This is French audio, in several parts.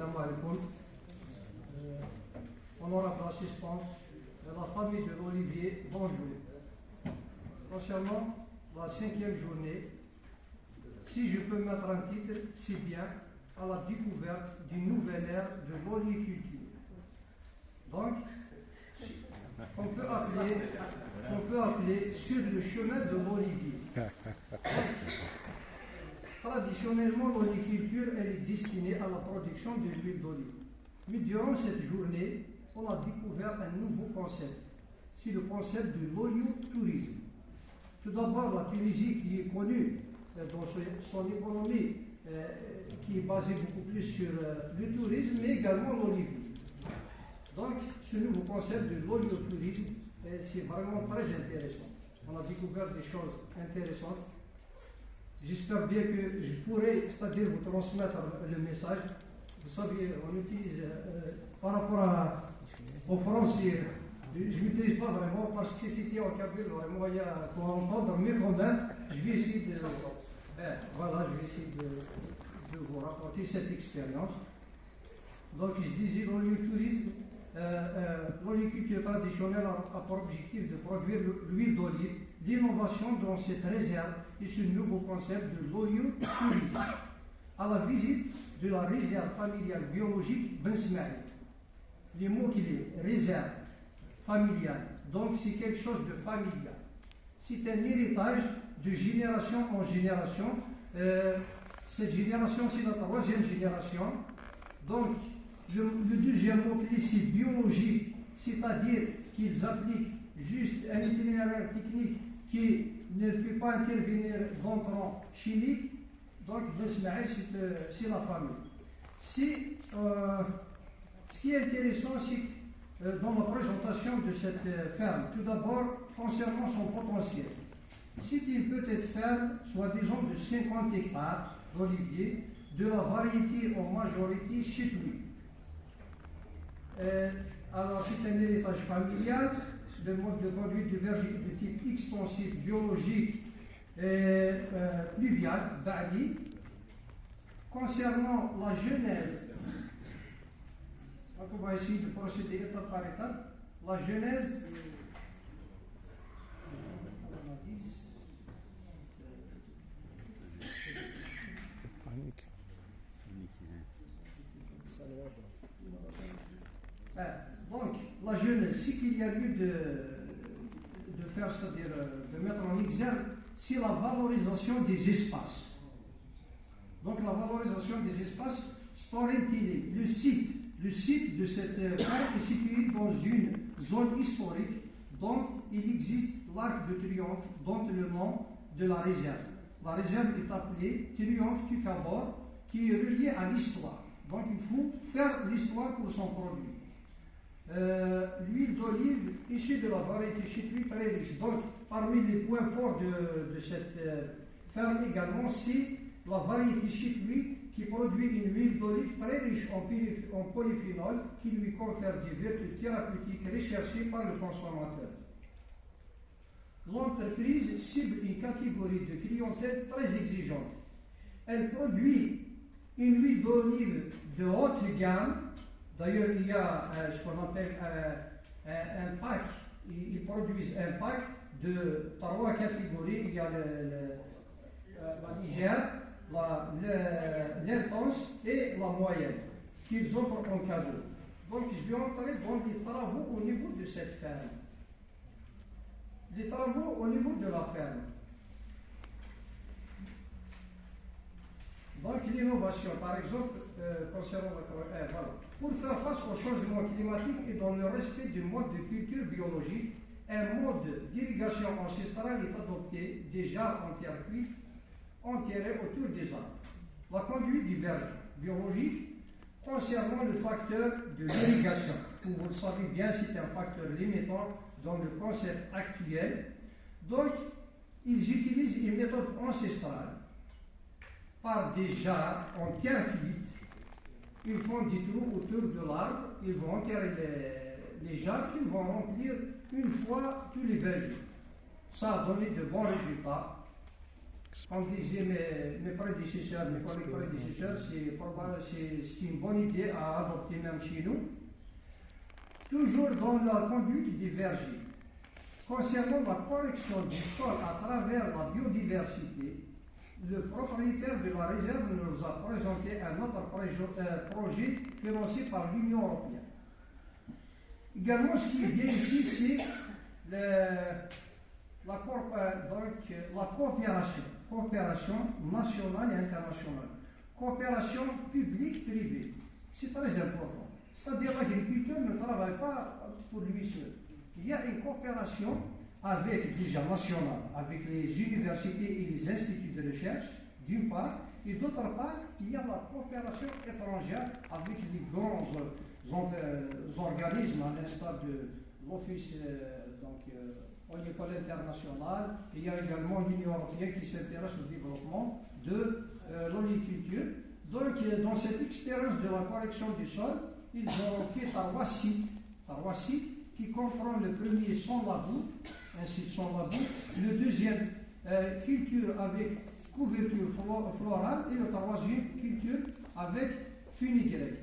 Assalamu alaikum. Honorable assistance de la famille de l'Olivier, bonjour. Concernant la 5e journée, si je peux mettre un titre, c'est bien à la découverte d'une nouvelle ère de l'oléiculture. Donc, on peut appeler sur le chemin de l'olivier. Traditionnellement, l'oléiculture est destinée à la production de l'huile d'olive. Mais durant cette journée, on a découvert un nouveau concept. C'est le concept de l'oléotourisme. Tout d'abord, la Tunisie, qui est connue dans son économie, qui est basée beaucoup plus sur le tourisme, mais également l'olivier. Donc, ce nouveau concept de l'oléotourisme, c'est vraiment très intéressant. On a découvert des choses intéressantes. J'espère bien que je pourrai, c'est-à-dire vous transmettre le message. Vous savez, on utilise par rapport au français, je ne l'utilise pas vraiment parce que c'était en kabyle, vraiment il y a pour entendre, mais quand même, je vais essayer de vous raconter cette expérience. Donc je disais, l'oléiculture traditionnelle a pour objectif de produire l'huile d'olive. L'innovation dans cette réserve est ce nouveau concept de l'oléotourisme. À la visite de la réserve familiale biologique Ben Smaïl, les mots-clés, réserve, familiale, donc c'est quelque chose de familial. C'est un héritage de génération en génération. Cette génération, c'est la 3e génération. Donc, le deuxième mot-clé, c'est biologique, c'est-à-dire qu'ils appliquent juste un itinéraire technique qui ne fait pas intervenir d'entrants chimiques. Donc, Ben Smaïl, c'est la famille. Ce qui est intéressant, c'est que dans la présentation de cette ferme, tout d'abord, concernant son potentiel. C'est une petite ferme, soi-disant de 50 hectares d'oliviers, de la variété en majorité chitoui. Alors, c'est un héritage familial, le mode de conduite du verger de type extensif, biologique, pluvial, Bali. Concernant la genèse, donc on va essayer de procéder étape par étape. La genèse, donc la genèse, ce qu'il y a lieu de faire, c'est-à-dire de mettre en exergue, c'est la valorisation des espaces. Donc la valorisation des espaces, Storentini, le site de cette ferme est situé dans une zone historique dont il existe l'arc de triomphe, dont le nom de la réserve. La réserve est appelée Triomphe du Cabor, qui est relié à l'histoire. Donc il faut faire l'histoire pour son produit. L'huile d'olive issue de la variété chitoui très riche. Donc parmi les points forts de cette ferme également, c'est la variété chitoui qui produit une huile d'olive très riche en polyphénol qui lui confère des vertus thérapeutiques recherchées par le consommateur. L'entreprise cible une catégorie de clientèle très exigeante. Elle produit une huile d'olive de haute gamme. D'ailleurs, il y a ce qu'on appelle un pack. Ils produisent un pack de 3 catégories. Il y a la légère, l'intense et la moyenne qu'ils offrent en cadeau. Donc, je vais entrer dans les travaux au niveau de cette ferme. Les travaux au niveau de la ferme. Donc, l'innovation, par exemple, concernant voilà. Pour faire face au changement climatique et dans le respect du mode de culture biologique, un mode d'irrigation ancestrale est adopté déjà en terre cuite, enterré autour des arbres. La conduite du verger biologique concernant le facteur de l'irrigation. Vous le savez bien, c'est un facteur limitant dans le concept actuel. Donc, ils utilisent une méthode ancestrale par des jarres en terre cuite. Ils font des trous autour de l'arbre, ils vont enterrer les jarres qu'ils vont remplir une fois tous les vergers. Ça a donné de bons résultats. Comme disaient mes prédécesseurs, mes collègues prédécesseurs, c'est une bonne idée à adopter même chez nous. Toujours dans la conduite du verger. Concernant la correction du sol à travers la biodiversité, le propriétaire de la réserve nous a présenté un autre projet financé par l'Union européenne. Également, ce qui est bien ici, c'est la coopération nationale et internationale. Coopération publique-privée, c'est très important. C'est-à-dire l'agriculteur ne travaille pas pour lui seul. Il y a une coopération avec, déjà nationale, avec les universités et les instituts de recherche, d'une part, et d'autre part, il y a la coopération étrangère avec les grands organismes, à l'instar de l'Office au niveau international. Il y a également l'Union européenne qui s'intéresse au développement de l'horticulture. Donc, dans cette expérience de la correction du sol, ils ont fait trois sites qui comprend le premier sans labour, un site sans labour, le deuxième culture avec couverture florale et le troisième culture avec fenugrec.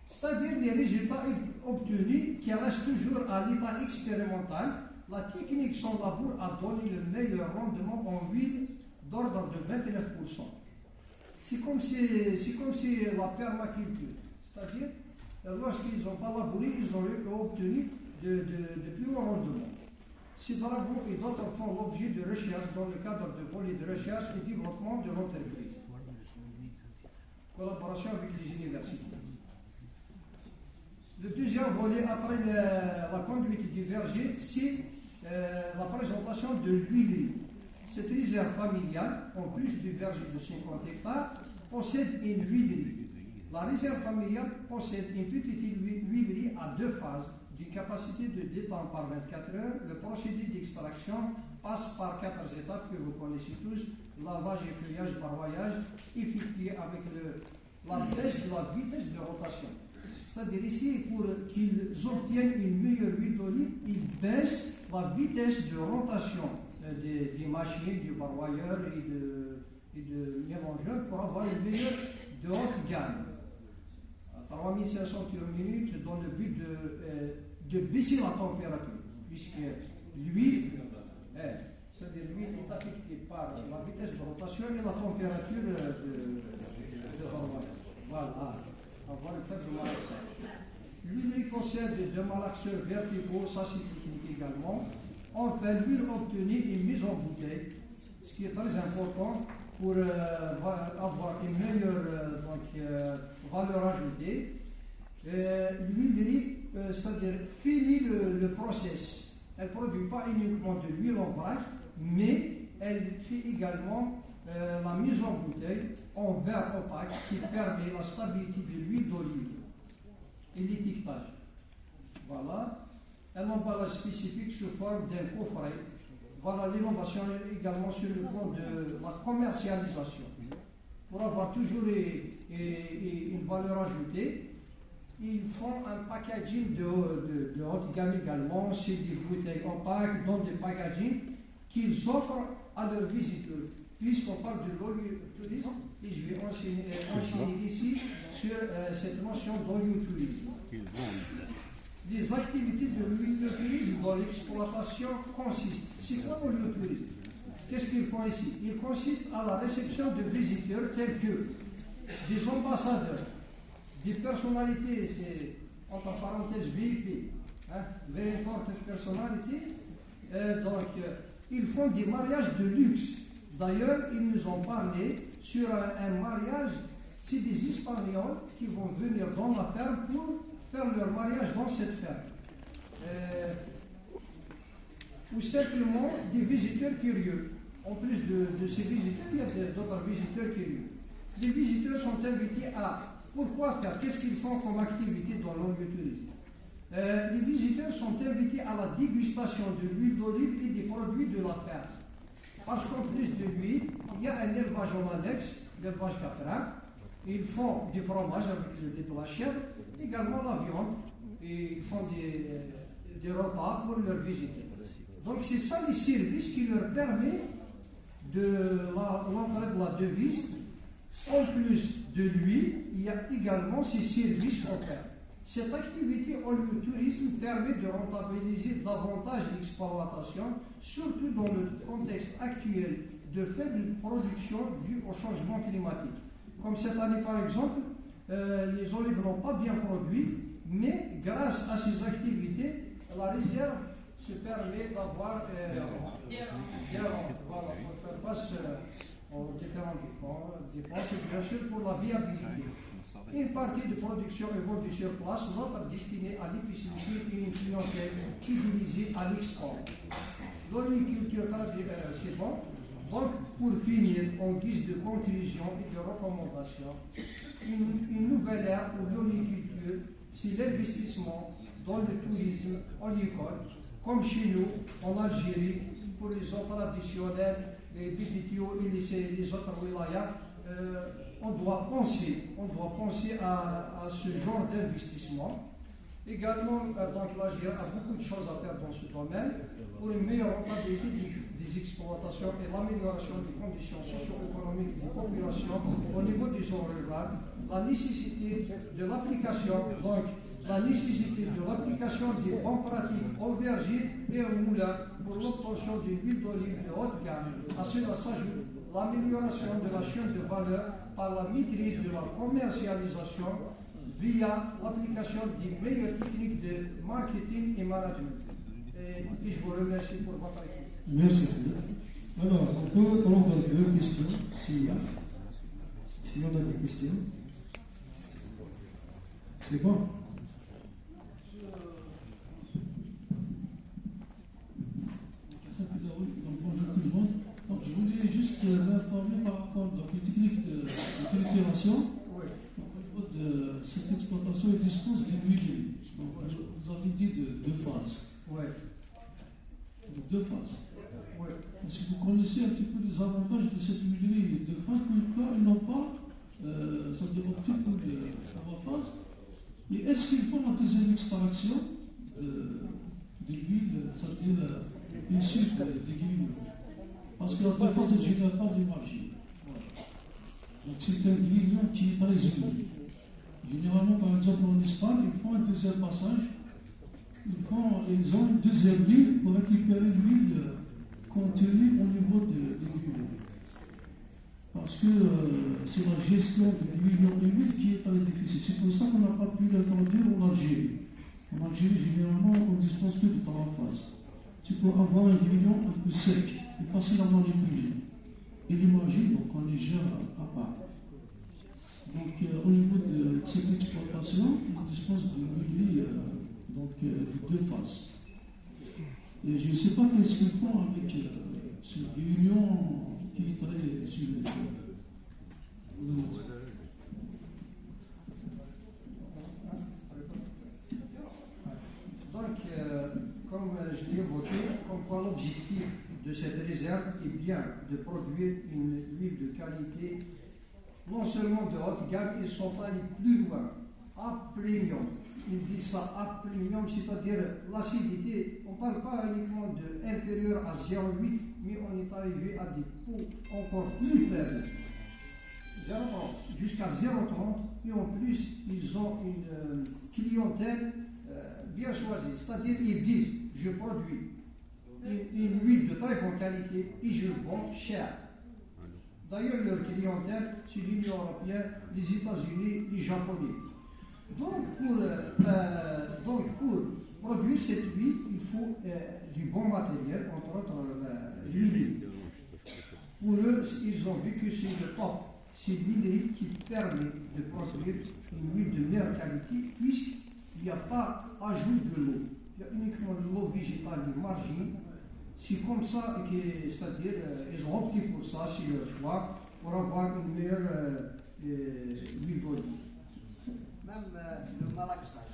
C'est-à-dire les résultats obtenus qui restent toujours à l'état expérimental. La technique sans labour a donné le meilleur rendement en huile d'ordre de 29%. C'est comme si la permaculture, c'est-à-dire lorsqu'ils n'ont pas labouré, ils ont obtenu de plus haut rendement. Ces travaux et d'autres font l'objet de recherches dans le cadre de volets de recherche et développement de l'entreprise. Collaboration avec les universités. Le deuxième volet, après la conduite du verger, c'est la présentation de l'huilerie. Cette réserve familiale, en plus du verger de 50 hectares, possède une huilerie. La réserve familiale possède une petite huilerie à deux phases, d'une capacité de détente par 24 heures. Le procédé d'extraction passe par 4 étapes que vous connaissez tous: lavage et feuillage, broyage, effectué avec la baisse de la vitesse de rotation. C'est-à-dire ici, pour qu'ils obtiennent une meilleure huile d'olive, ils baissent la vitesse de rotation des machines, du broyeur et de mélangeur pour avoir une meilleure de haute gamme. 3500 km dans le but de baisser la température, puisque l'huile, c'est-à-dire l'huile est affectée par la vitesse de rotation et la température de broyage. Voilà. Avoir le fait de malaxeur. L'huile possède deux malaxeurs verticaux, ça c'est technique également. Enfin, l'huile obtenue est mise en bouteille, ce qui est très important pour avoir une meilleure valeur ajoutée. L'huilerie, c'est-à-dire finit le process. Elle ne produit pas uniquement de l'huile en vrac, mais elle fait également la mise en bouteille en verre opaque qui permet la stabilité de l'huile d'olive et l'étiquetage. Voilà. Un emballage spécifique sous forme d'un coffret. Voilà l'innovation également sur le plan de la commercialisation. Pour avoir toujours une valeur ajoutée, ils font un packaging de haute gamme également, c'est des bouteilles opaques, dans des packaging qu'ils offrent à leurs visiteurs. Puisqu'on parle de l'oliotourisme, et je vais enchaîner ici sur cette notion d'oliotourisme. Les activités de l'oliotourisme dans l'exploitation consistent. C'est quoi l'oliotourisme? Qu'est-ce qu'ils font ici? Il consiste à la réception de visiteurs tels que des ambassadeurs, des personnalités, c'est entre parenthèses VIP, very important personnalité. Ils font des mariages de luxe. D'ailleurs, ils nous ont parlé sur un mariage, c'est des Espagnols qui vont venir dans la ferme pour faire leur mariage dans cette ferme. Ou simplement des visiteurs curieux. En plus de ces visiteurs, il y a d'autres visiteurs curieux. Les visiteurs sont invités à pourquoi faire, qu'est-ce qu'ils font comme activité dans l'oliotourisme. Les visiteurs sont invités à la dégustation de l'huile d'olive et des produits de la ferme. Parce qu'en plus de l'huile, il y a un élevage en annexe, l'élevage caprin. Ils font du fromage avec le lait de la chèvre, également la viande, et ils font des repas pour leurs visiteurs. Donc c'est ça les services qui leur permettent de l'entrée de la devise, en plus de l'huile, il y a également ses services offerts. Cette activité en lieu tourisme permet de rentabiliser davantage l'exploitation, surtout dans le contexte actuel de faible production due au changement climatique. Comme cette année par exemple, les olives n'ont pas bien produit, mais grâce à ces activités, la réserve se permet d'avoir voilà, pour faire face aux différentes dépenses, bien sûr pour la viabilité. Une partie de production est vendue sur place, l'autre destinée à l'épicerie et une clientèle fidélisée à l'export. L'oliviculture, c'est bon. Donc, pour finir, en guise de conclusion et de recommandation, une nouvelle ère pour l'oliviculture, c'est l'investissement dans le tourisme olicole, comme chez nous, en Algérie, pour les autres traditionnels, les BBTO et les autres wilayas. On doit penser à ce genre d'investissement. Également, donc l'Algérie a beaucoup de choses à faire dans ce domaine pour une meilleure rentabilité des exploitations et l'amélioration des conditions socio-économiques des populations au niveau des zones rurales, la nécessité de l'application des bonnes pratiques au verger et au moulin pour l'obtention d'une huile d'olive de haute gamme. À cela s'ajoute l'amélioration de la chaîne de valeur par la maîtrise de la commercialisation via l'application des meilleures techniques de marketing et management. Et je vous remercie pour votre écoute. Merci. Alors, on peut prendre deux questions, s'il y a. Si on a des questions. C'est bon. Bonjour tout le monde. Donc, je voulais juste m'informer par rapport aux techniques de trituration. Oui. Au niveau de cette exploitation, elle dispose d'une huile. Donc, vous avez dit de deux phases. Oui. De deux phases. Oui. Si vous connaissez un petit peu les avantages de cette huile de deux phases, pourquoi ils n'ont pas, c'est-à-dire optique ou de trois phases. Et est-ce qu'ils font la deuxième extraction de l'huile, c'est-à-dire issue des guillemets? Parce que la deux phases ne génère pas d'énergie. Voilà. Donc c'est un grillon qui est très humide. Généralement, par exemple, en Espagne, ils font un deuxième passage. Ils ont une deuxième huile pour récupérer l'huile contenue au niveau des grillons. Parce que c'est la gestion des grillons humides qui est très difficile. C'est pour ça qu'on n'a pas pu l'introduire en Algérie. En Algérie, généralement, on ne dispose que de trois phases. C'est pour avoir un grillon un peu sec et facile à manipuler. Et l'imagine, donc on les gère à part. Donc au niveau de cette exploitation, on dispose d'une huile de deux phases. Et je ne sais pas qu'est-ce qu'ils font avec ce grillon qui est très humide. Donc, comme je l'ai évoqué, comme quoi l'objectif de cette réserve est bien de produire une huile de qualité, non seulement de haute gamme, ils sont allés plus loin, à premium. Ils disent ça à premium, c'est-à-dire l'acidité. On ne parle pas uniquement d'inférieur à 0,8, mais on est arrivé à des taux encore plus faibles. 0,30 jusqu'à 0,30, et en plus, ils ont une clientèle bien choisie. C'est-à-dire, ils disent, je produis une huile de très bonne qualité et je vends cher. D'ailleurs, leur clientèle, c'est l'Union européenne, les États-Unis, les Japonais. Donc, pour produire cette huile, il faut du bon matériel, entre autres l'huile. Pour eux, ils ont vu que c'est le top. C'est l'huile qui permet de produire une huile de meilleure qualité, puisqu'il n'y a pas ajout de l'eau. Il y a uniquement de l'eau végétale de margine. C'est comme ça, c'est-à-dire, ils ont opté pour ça, c'est leur choix, pour avoir une meilleure huile d'olive. Même le malaxage,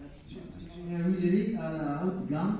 c'est une huilerie à haute gamme